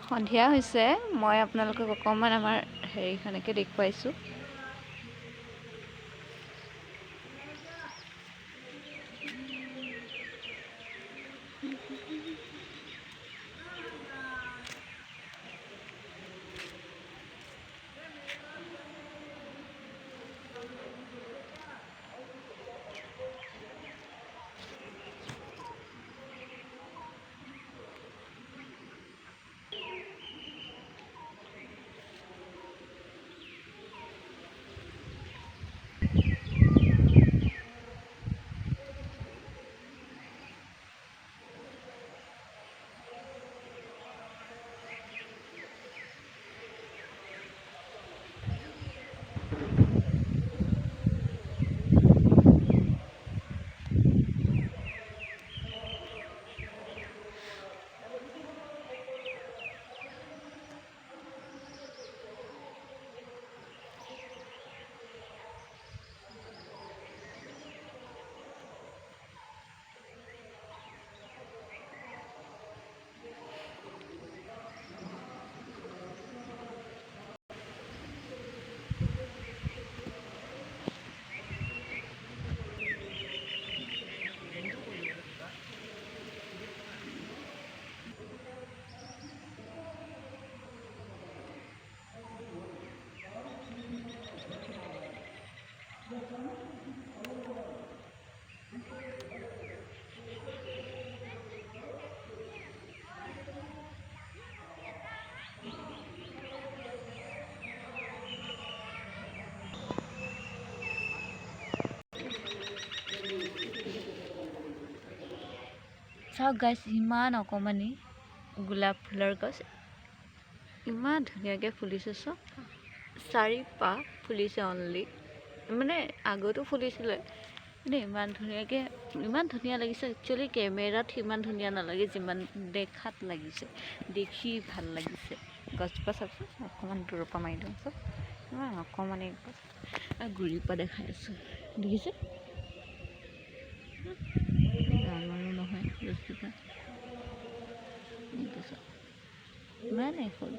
সন্ধিয়া হৈছে মই আপোনালোকক অকণমান আমাৰ হেৰিখনকে দেখুৱাইছোঁ চাওক গাইছ ইমান অকণমানি গোলাপ ফুলৰ গছ ইমান ধুনীয়াকৈ ফুলিছে চব 4 পাহ ফুলিছে অনলি মানে আগতো ফুলিছিলে কিন্তু ইমান ধুনীয়া লাগিছে একচুৱেলি কেমেৰাত সিমান ধুনীয়া নালাগে যিমান দেখাত লাগিছে দেখি ভাল লাগিছে গছজোপা চাওকচোন অকণমান দূৰৰ পৰা মাৰি দিওঁ চব ইমান অকণমানি গছ গুৰিৰ পৰা দেখাই আছোঁ দেখিছে ডাঙৰো নহয় গছজোপা ইমানেই সৰু